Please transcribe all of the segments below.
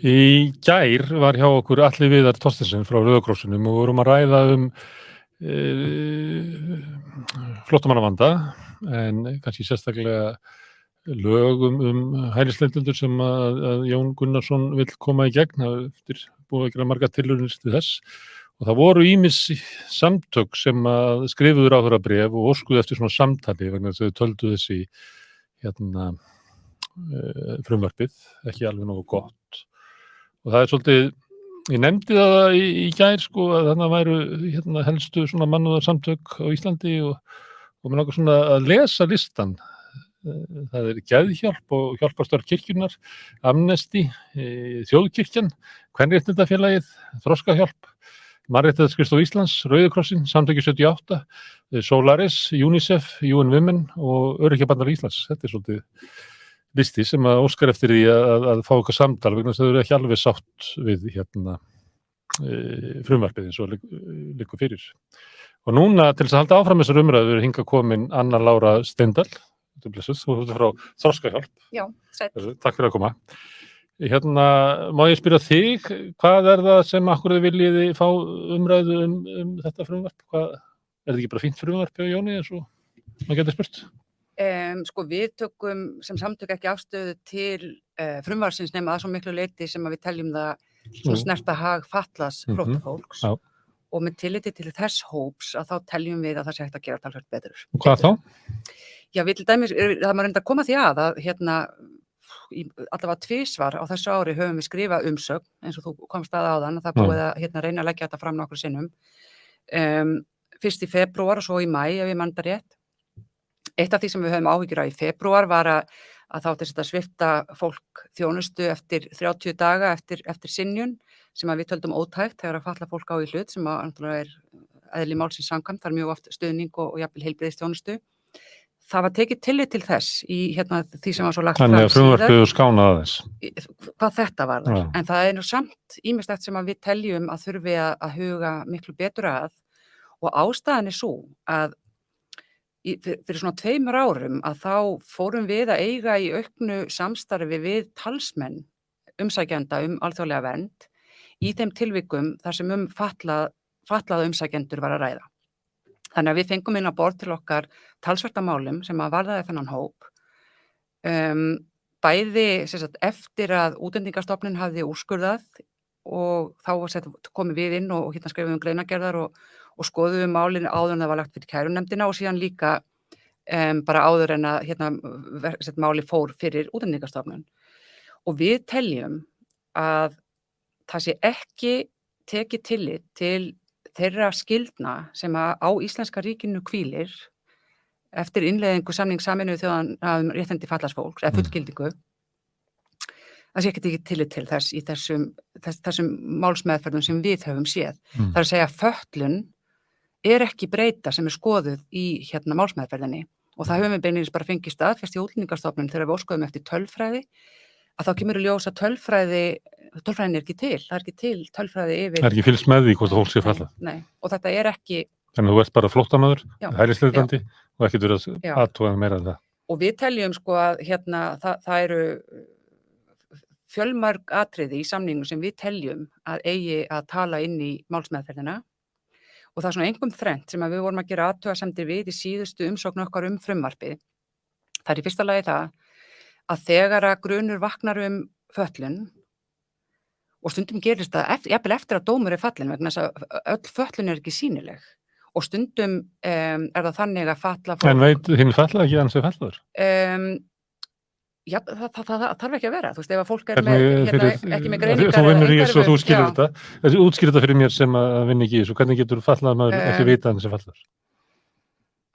Í gær var hjá okkur Atli Viðar Thorsteinsson frá Rauða krossinum og vorum að ræða flóttamannavanda en kannski sérstaklega lög hælisleitendur sem að Jón Gunnarsson vill koma í gegn. Það er búið að gera margar tilraunir til þess og það voru ýmis samtök sem að skrifuðu ráðherrabréf og óskuðu eftir svona samtali vegna þess að þau töldu þessi frumvarpið ekki alveg nógu gott. Og það er svolítið, ég nefndi það í gær að þarna væru helstu svona mannúðarsamtök á Íslandi og mér langar svona að lesa listan. Það er Geðhjálp og Hjálparstörf kirkjunnar, Amnesty, Þjóðkirkjan, Kvenréttindafélagið, Þroskahjálp, Mannréttindaskrifstofa Íslands, Rauði krossinn, Samtökin 78, Solaris, UNICEF, UN Women og Öryrkjabandalag Íslands. Þetta er svolítið listi sem að óskar eftir því að fá okkar samtal vegna þess að þau eru ekki alveg sátt við frumvarpið eins og liggur fyrir. Og núna til þess að halda áfram þessar umræður er hingað komin Anna Lára Steindal, þú ert frá Þroskahjálp. Já, sæll. Takk fyrir að koma. Má ég spyrja þig, hvað er það sem akkur þið viljiði fá umræðu þetta frumvarp? Er þetta ekki bara fínt frumvarp hjá Jóni eins og maður getur spurt? Við tökum sem samtök ekki afstöðu til frumvarpsins nema að svo miklu leyti sem að við teljum það snerta hag fatlaðs flóttafólks og með tilliti til þess hóps að þá teljum við að það sé hægt að gera talsvert betur. Og hvað þá? Já, við til dæmis, það maður reyndar að koma því að allavega tvisvar á þessu ári höfum við skrifað umsögn eins og þú komst að áðan, það búið að reyna að leggja þetta fram nokkrum sinnum. Fyrst í febrúar og svo í maí ef ég man það rétt. Eitt af því sem við höfum áhyggjur á í febrúar var að þá til að svipta fólk þjónustu eftir 30 daga eftir synjun sem að við töldum ótækt þegar að falla fólk á í hlut sem að náttúrulega er eðli málsins samkvæmt, þar mjög oft stuðning og jafnvel heilbrigðisþjónustu. Það var tekið tillit til þess í því sem var svo lagt fram síðar. Þannig að frumvarpið skánaði þess. Hvað þetta var þar. En það er nú samt ýmislegt sem að við teljum að þurfi að huga miklu betur að og ástæðan er svo að fyrir svona 2 árum að þá fórum við að eiga í auknu samstarfi við talsmenn umsækjenda alþjóðlega vernd í þeim tilvikum þar sem fatlaða umsækjendur var að ræða. Þannig að við fengum inn á borð til okkar talsverta málum sem að varðaði þennan hóp. Bæði eftir að Útlendingastofnun hafði úrskurðað og þá komum við inn og skrifum greinargerðar og skoðuðum málin áður en það var lagt fyrir kærunefndina og síðan líka bara áður en að máli fór fyrir Útlendingastofnun. Og við teljum að það sé ekki tekið tillit til þeirra skyldna sem á íslenska ríkinu hvílir eftir innleiðingu samnings Sameinuðu þjóðanna um réttindi fatlaðs fólks, eða fullgildingu. Það sé ekki tekið tillit til þess í þessum málsmeðferðum sem við höfum séð. Það er að segja að fötlun er ekki breyta sem er skoðuð í málsmeðferðinni og það höfum við beinlínis bara fengið staðfest í Útlendingastofnun þegar við óskuðum eftir tölfræði að þá kemur í ljós að tölfræðin er ekki til, það er ekki til tölfræði yfir. Það er ekki fylgst með því hvort fólk sé fatlað. Nei, og þetta er ekki. Þannig að þú ert bara flóttamaður, hælisleitandi og ekki verið að athuga meira en það. Og við teljum að það eru fjölmörg atriði í samningnum sem við teljum að eigi að tala inn í málsmeðferðina. Og það er svona einkum þrennt sem að við vorum að gera athugasemdir við í síðustu umsókn okkar frumvarpið. Það er í fyrsta lagi það að þegar að grunur vaknar fötlun og stundum gerist það jafnvel eftir að dómur er fallinn vegna þess að öll fötlun er ekki sýnileg og stundum er það þannig að falla fólk. En veit hinn falla ekki hann sem fallaður? Já, það þarf ekki að vera, þú veist, ef að fólk er ekki með greiningar. Þú vinnur í þessu og þú skilur þetta. Þessi útskýrir þetta fyrir mér sem að vinna ekki í þessu. Hvernig getur fallaður maður ekki vita hann sem fallaður?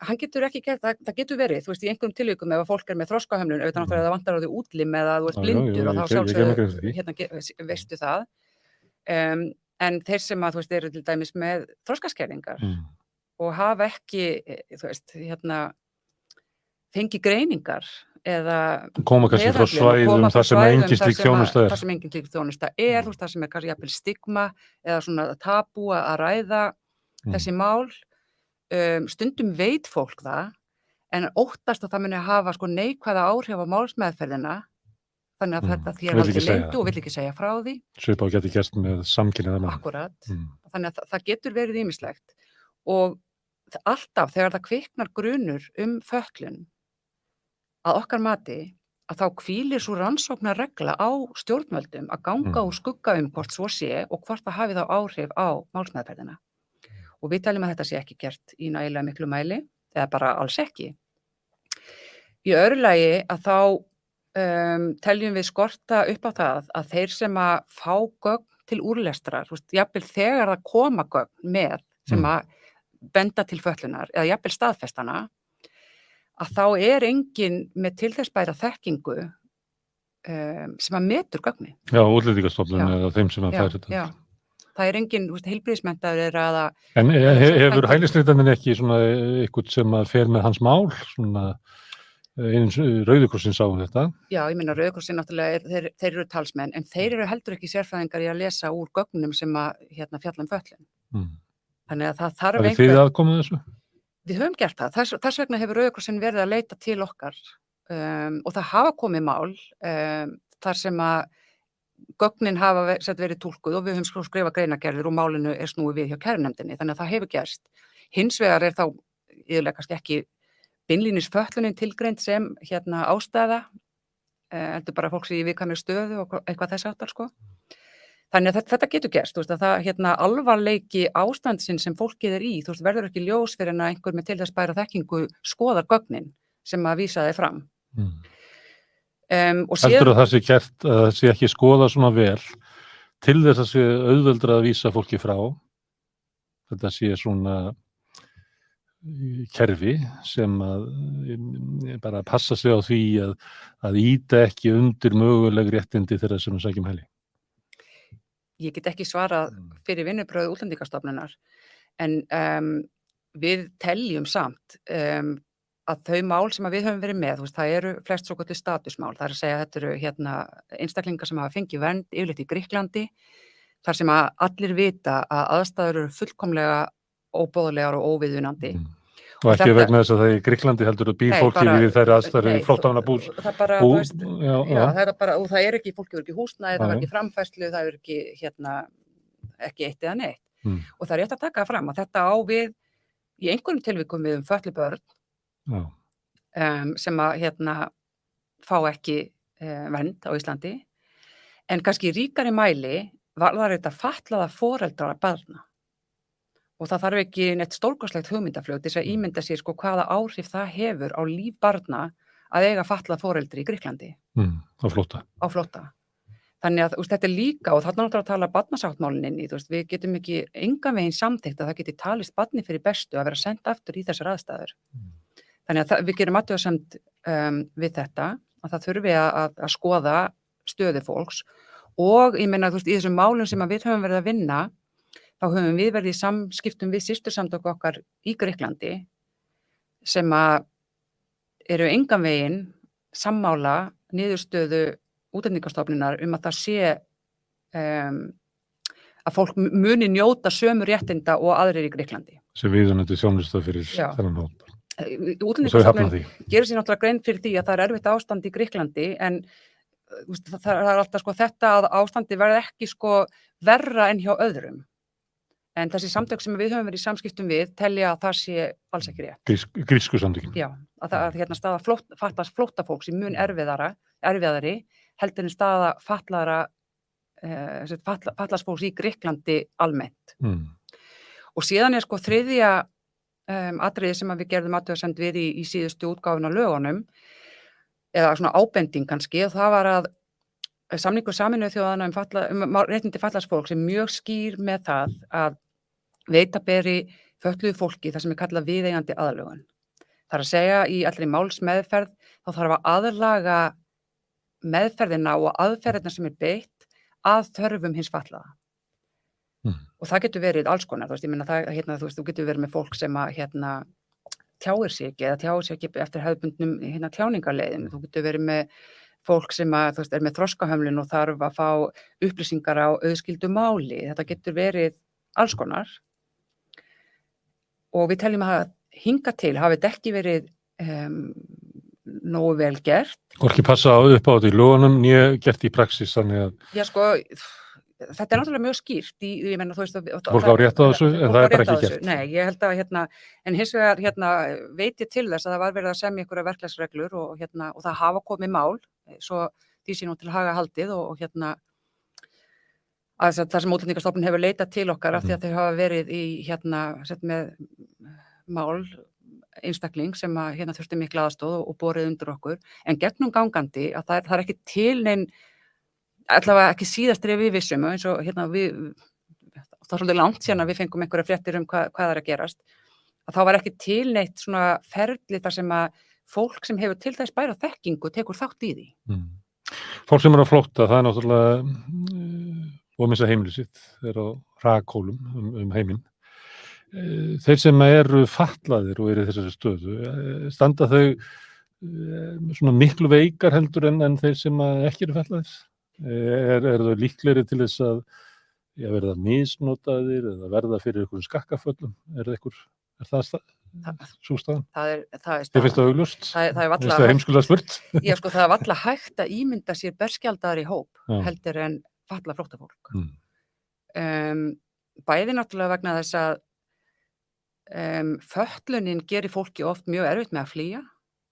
Hann getur ekki gert, það getur verið, þú veist, í einhverjum tilvikum ef að fólk er með þroskahömlun, auðvitað náttúrulega það vantar á því útlim eða þú ert blindur og þá sjálfsögðu veistu það. En þeir sem að, þú veist, eru til dæmis með þroskaskerðingar og hafa ekki, þú veist, fengi greiningar eða koma kannski frá svæðum þar sem engin slík þjónusta er. Þar sem engin slík þjónusta er, þú veist, þar sem er kannski jafnvel stigma eða svona tabú að ræða þessi mál. Stundum veit fólk það, en óttast að það muni hafa neikvæða áhrif á málsmeðferðina þannig að þetta því Vill ekki haldið segja leyndu og vill ekki segja frá því. Svipað og gæti gerst með samkynhneigða menn. Akkurat. Mm. Þannig að það getur verið ýmislegt og alltaf þegar það kviknar grunur fötlun að okkar mati að þá hvílir svo rannsóknarregla á stjórnvöldum að ganga úr skugga hvort svo sé og hvort það hafi þá áhrif á málsmeðferðina. Og við teljum að þetta sé ekki gert í nægilega miklu mæli eða bara alls ekki. Í öðru lagi að þá teljum við skorta upp á það að þeir sem að fá gögn til úrlestrar, jafnvel þegar það koma gögn með sem að benda til fötlunar eða jafnvel staðfestana, að þá enginn með til þess bæra þekkingu sem að metur gögnin. Já, Útlendingastofnun eða þeim sem að færi þetta. Já, það enginn heilbrigðismenntaður eða... En hefur hælisleitandinn ekki svona eitthvað sem að fer með hans mál, svona eins Rauði krossinn sá þetta? Já, ég meina Rauði krossinn náttúrulega, þeir eru talsmenn, en þeir eru heldur ekki sérfræðingar í að lesa úr gögnum sem að fjalla fötlun. Þannig að það þarf einhver... Þið aðkomið þessu? Við höfum gert það. Þess vegna hefur Rauði krossinn verið að leita til okkar og það hafa komið mál þar sem að gögnin hafa verið túlkuð og við höfum skrifað greinargerðir og málinu snúið við hjá kærunefndinni, þannig að það hefur gerst. Hins vegar þá yfirlega kannski ekki beinlínis fötlunin tilgreind sem ástæða, heldur bara fólk sem í viðkvæmri stöðu og eitthvað þess háttar, sko. Þannig að þetta getur gerst, þú veist, að það alvarleiki ástandsins sem fólkið í, þú veist, verður ekki ljós fyrir en að einhver með til þess bæra þekkingu skoðar gögnin sem að vísa þeir fram. Heldur að það sé gert, að það sé ekki skoða svona vel til þess að sé auðveldra að vísa fólki frá, þetta sé svona kerfi sem að bara passa sig á því að ýta ekki undir möguleg réttindi þeirra sem að sækjum hæli. Ég get ekki svarað fyrir vinnubrögð Útlendingastofnunar, en við teljum samt að þau mál sem við höfum verið með, það eru flest svo kallið statusmál, það að segja að þetta eru einstaklingar sem hafa fengið vernd yfirleitt í Grikklandi, þar sem að allir vita að aðstæður eru fullkomlega óboðlegar og óviðunandi. Og ekki vegna þess að það í Grikklandi heldur að býr fólki við þeirra aðstæður í flóttamannabús. Og það ekki, fólki verður ekki húsnæði, það verður ekki framfærslu, það verður ekki eitt eða neitt. Og það rétt að taka fram að þetta á við, í einhverjum tilvikum við fötluð börn, sem að fá ekki vernd á Íslandi, en kannski í ríkari mæli varðar þetta fatlaða foreldra barna. Og það þarf ekki neitt stórkostlegt hugmyndaflug til þess að ímynda sér hvaða áhrif það hefur á líf barna að eiga fatlað foreldri í Grikklandi. Á flótta. Á flótta. Þannig að þetta líka, og þarna náttúrulega að tala barnasáttmálinn inn í, við getum ekki engan veginn samþykkt að það geti talist barni fyrir bestu að vera sendt aftur í þessar aðstæður. Þannig að við gerum athugasemd við þetta, að það þurfi að skoða stöðu fólks og ég meina, í þessum málum sem við höfum verið að vinna, þá höfum við verið í samskiptum við systursamtök okkar í Grikklandi sem að eru engan veginn sammála niðurstöðu Útlendingastofnunar að það sé að fólk muni njóta sömu réttinda og aðrir í Grikklandi. Sem viðunandi þjónusta fyrir þennan hóp. Útlendingastofnun gerir sér náttúrulega grein fyrir því að það erfitt ástand í Grikklandi, en það alltaf þetta að ástandi verði ekki verra en hjá öðrum. En þessi samtök sem við höfum verið í samskiptum við telja að það sé alls ekki rétt. Grísku samtökin. Já, að staða flóttafólks í mun erfiðari heldur en staða fatlaðs fólks í Grikklandi almennt. Og síðan þriðja atriði sem við gerðum athugasemd við í síðustu útgáfun á lögunum, eða svona ábending kannski, og það var að samningur Sameinuðu þjóðanna réttindi fatlaðs fólks mjög skýr með það að veita beri fötluðu fólki það sem kallað viðeigandi aðlögun. Það að segja í allri málsmeðferð þá þarf að aðlaga meðferðina og aðferðina sem beitt að þörfum hins fatlaða. Og það getur verið alls konar, ég meina það, þú getur verið með fólk sem að tjáir sig ekki eftir hefðbundnum tjáningarleiðum, þú getur verið með fólk sem að, er með þroskahömlun og þarf að fá upplýsingar á auðskildu máli, þetta getur verið alls konar. Og við teljum að hinga til hafi þetta ekki verið nógu vel gert. Hvorki passa upp á þetta í lögunum, né gert í praxis, þannig að Já, sko, þetta náttúrulega mjög skýrt ég meina, þú veist, fólk á rétt á þessu, en það bara ekki gert. Nei, ég held að en hins vegar veit ég til þess að það var verið að semja einhverja verklagsreglur og það hafa komið mál, svo því sé nú til haga haldið og að það sem Útlendingastofnun hefur leitað til okkar af því að þau hafa verið í sett með mál einstakling sem að þurfti mikla aðstoð og borið undir okkur, en gegnum gangandi að það er ekki til nein allavega ekki síðast við vissum eins og það er svolítið langt síðan að við fengum einhverja fréttir hvað er að gerast, að þá var ekki til neitt svona ferli þar sem að fólk sem hefur til þess bæra þekkingu tekur þátt í því. Fólk sem er á flótta, það er náttúrulega og missa heimili sitt, er á hrakhólum heiminn. Þeir sem eru fatlaðir og eru í þessari stöðu, standa þau svona miklu veikar heldur en þeir sem ekki eru fatlaðir? Er þau líklegri til þess að verða misnotaðir eða verða fyrir einhverjum skakkaföllum? Er það sú staðan? Það er staðan. Þið finnst það augljóst? Það er varla heimskulega spurt? Já, sko, það er varla hægt að ímynda sér berskjaldaðri hóp heldur en fatlað flóttafólk. Bæði náttúrulega vegna þess að fötlunin gerir fólki oft mjög erfitt með að flýja,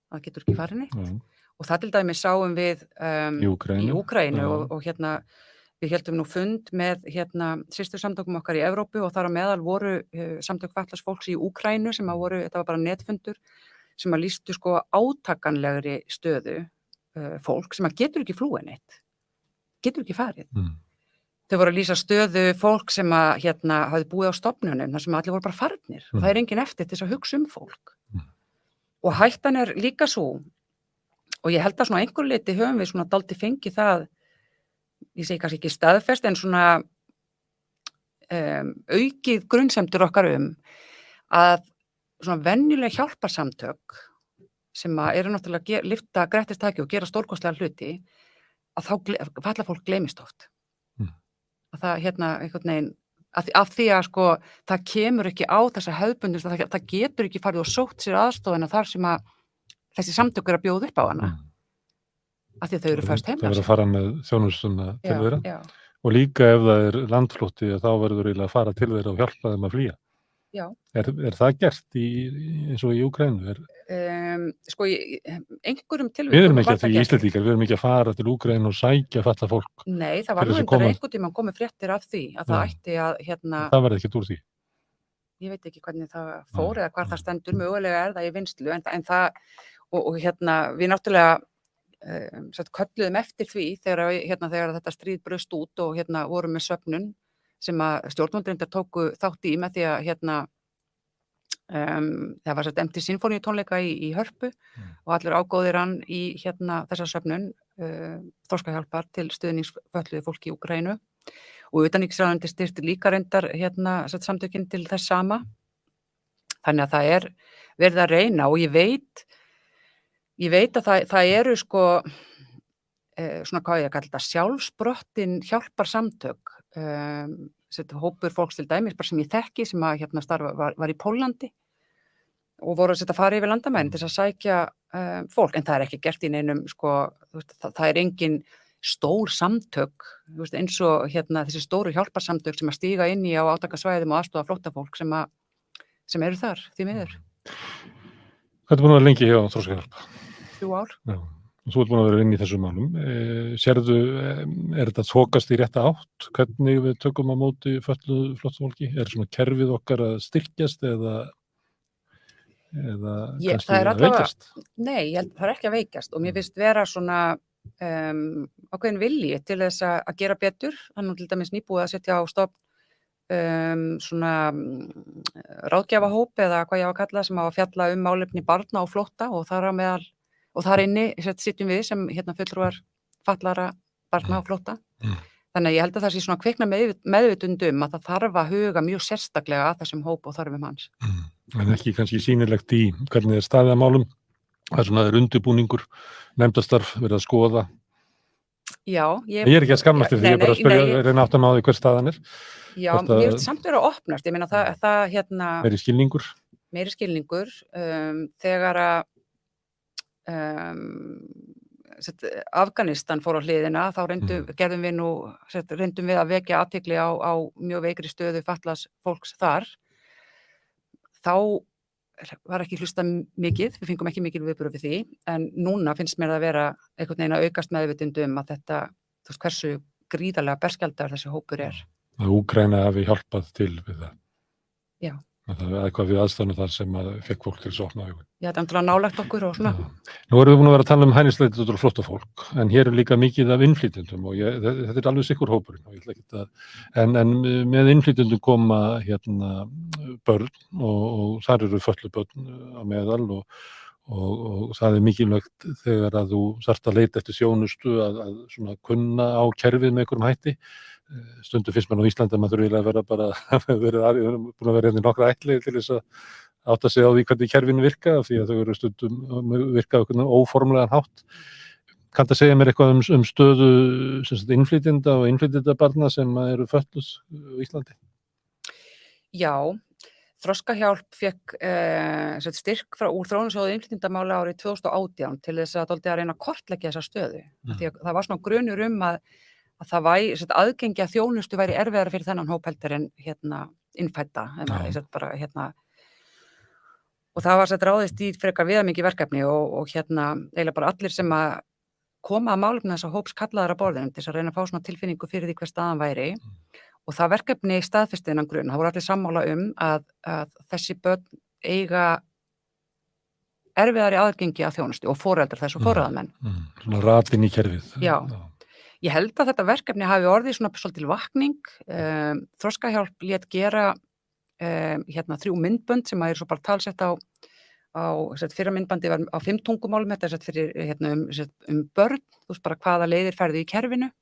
það getur ekki farið neitt. Og það til dæmis sáum við í Úkraínu og við héldum nú fund með systursamtökum okkar í Evrópu og þar á meðal voru samtök fatlaðs fólks í Úkraínu sem að þetta var bara netfundur, sem að lýstu sko átakanlegri stöðu fólk sem að getur ekki flúið neitt, getur ekki farið. Þau voru að lýsa stöðu fólk sem að hafði búið á stofnunum, þar sem allir voru bara farnir. Það er engin eftir til þess að hugsa fólk. Og hættan er líka svo, og ég held að svona einhver leyti höfum við svona dálítið fengið það, ég segi kannski ekki staðfest, en svona aukið grunnsemdir okkar að svona venjuleg hjálparsamtök sem að eru náttúrulega að lyfta grettistaki og gera stórkostlega hluti, að þá fatlað fólk gleymist oft. Að það einhvern veginn, af því að sko það kemur ekki á þessa hefðbundin, það getur ekki farið og sótt sér aðstofuna þar sem að þessi samtök eru að bjóða upp á hana. Af því að þau eru föst heimlega. Það verður að fara með þjónustuna til þeirra. Og líka ef það er landflótti, þá verður eiginlega að fara til þeirra og hjálpa þeim að flýja. Já. Er það gert eins og í Úkraínu? Sko, einhverjum tilvikum. Við erum ekki að því Íslendingar, við erum ekki að fara til Úkraínu og sækja fatlað fólk. Nei, það var nú einhvern tímann komið fréttir af því að það ætti að Það verði ekkert úr því. Ég veit ekki hvernig það fór eða hvar það stendur, mögulega er það í vinnslu, en það og við náttúrulega kölluðum eftir því þegar þetta stríð braust út og vorum með söfnun sem að stjórnvöld tóku þátt í með því að það var empty sinfóníutónleika í Hörpu og allir ágóðir hann í þessa söfnun Þroskahjálpar til stuðnings fötluðu fólki í Úkraínu og utanríkisráðuneytið styrkti líka reyndar samtökin til þess sama. Þannig að það er verið að reyna og ég veit að það eru sko svona hvað ég að kalla þetta sjálfsprottin hjálparsamtök, hópur fólks til dæmis bara sem ég þekki sem að var í Póllandi og voru að fara yfir landamærin til þess að sækja fólk, en það er ekki gert í neinum sko, það er engin stór samtök, eins og þessi stóru hjálparsamtök sem að stíga inn í á átakasvæðum og aðstoða flóttafólk sem eru þar, því miður. Hvað er búin að vera lengi hjá Þroskahjálp? 3 ár. Já. Þú ert búin að vera inn í þessum málum. Sérðu, er þetta þokast í rétta átt? Hvernig við tökum á móti fötluðu flóttafólki? Er svona kerfið okkar að styrkjast eða kannski að veikjast? Nei, ég held það er ekki að veikjast og mér finnst vera svona ákveðin vilji til þess að gera betur. Það er nú til dæmis nýbúið að setja á stofn svona ráðgjafahóp eða hvað ég á að kalla sem á að fjalla málefni barna og flótta og þar inni sitjum við sem fulltrúar fatlaðra barna og flótta. Þannig að ég held að það sé svona kvikna meðvitund að það þarf að huga mjög sérstaklega að þessum hóp og þarfum hans. En ekki kannski sýnilegt í hvernig er staðið að málum? Það er svona undirbúningur, nefndastarf verið að skoða. Já. Ég er ekki að skammast þér því, ég er bara að spyrja, reyna áttum á því hver staðan er. Já, mér finnst samt verið að opnast. Ég meina það meiri skilningur. Meiri skilningur. Þegar að Afganistan fór á hliðina, þá reyndum við að vekja athygli á mjög veikri stöðu fatlaðs fólks þar. Þá var ekki hlustað mikið, við fengum ekki mikil viðbrögð við því, en núna finnst mér að vera einhvern veginn að aukast meðvitund að þetta, þú veist, hversu gríðarlega berskjaldaður þessi hópur er. Að Úkraína hafi hjálpað til við það. Já. Það er eitthvað við aðstæðanum þar sem að fekk fólk til að opna augun. Já, þetta er náttúrulega nálægt okkur og svona. Nú erum við búin að vera að tala hælisleitendur og flóttafólk, en hér er líka mikið af innflytjendum og þetta er alveg sikur hópurinn og ég ætla ekki að, en með innflytjendum koma börn og þar eru fötluð börn á meðal og það er mikilvægt þegar að þú þarft að leita eftir þjónustu að svona kunna á kerfið með einhverjum hætti. Stundum finnst mér á Íslandi að maður þurfi að vera bara búin að vera hérna í nokkra ætli til þess að átta sig á því hvernig kerfin virka því að þau eru stundum virka óformlegan hátt. Kanntu að segja mér eitthvað stöðu innflytjenda og innflytjendabarna sem eru fötluð á Íslandi? Já, Þroskahjálp fékk styrk úr þróunarsjóði innflytjendamála árið 2018 til þess að reyna að kortleggja þessa stöðu. Því að það var svona grunur að það væri, aðgengi að þjónustu væri erfiðara fyrir þennan hóp heldur en innfædda, og það var ráðist í frekar viðamikið verkefni og eiginlega bara allir sem að koma að málefni þessa hóps kallaðar að borðinu til þess að reyna að fá svona tilfinningu fyrir því hver staðan væri og það verkefni staðfesti þennan grunn, það voru allir sammála að þessi börn eiga erfiðari aðgengi að þjónustu og foreldrar þess og forráðamenn. Svona ratin í kerfið. Já. Ég held að þetta verkefni hafi orðið svona svolítil vakning. Þroskahjálp lét gera 3 myndbönd sem eru svo bara talsett á fyrra myndbandi var á 5 tungumálum, þetta er fyrir börn, þú veist bara hvaða leiðir ferðu í kerfinu.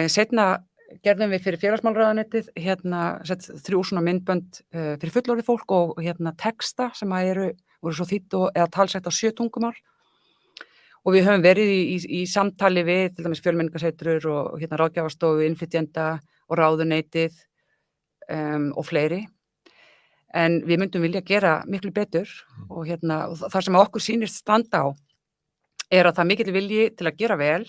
Seinna gerðum við fyrir félagsmálaráðuneytið 3 svona myndbönd fyrir fullorðið fólk og texta sem voru svo þýdd eða talsett á 7 tungumál. Og við höfum verið í samtali við til dæmis Fjölmenningarseitur og ráðgjafarstofu, innflytjenda og ráðuneytið og fleiri. En við myndum vilja gera miklu betur og það sem okkur sýnist standa á að það mikill vilji til að gera vel,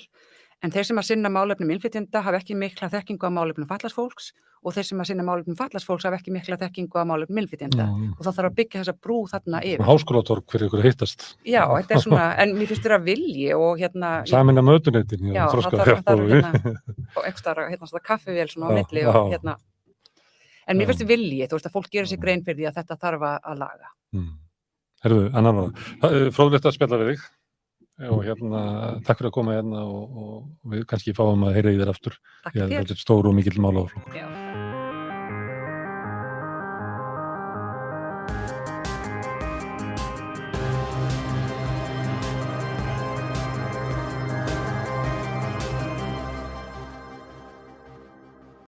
en þeir sem að sinna málefnum innflytjenda hafa ekki mikla þekkingu á málefnum fatlaðs fólks og þeir sem að sinna málefnum fatlaðs fólks hafa ekki mikla þekkingu á málefnum innflytjenda og það þarf að byggja þessa brú þarna yfir. Háskólatorg fyrir ykkur að hittast. Já, þetta er svona, en mér finnst þér að vilji og sameina mötuneytin. Já, það þarf og ekstra kaffivél svona á milli og en mér finnst þér vilji, þú veist að fólk gerir sér grein fyrir því að þetta þarf að laga. Herðu, Anna Nóra, fróðlegt að spjalla við þig. Og takk fyrir að koma og við kannski fáum að heyra í þér aftur. Takk fyrir. Þetta er stór og mikill málaflokkur.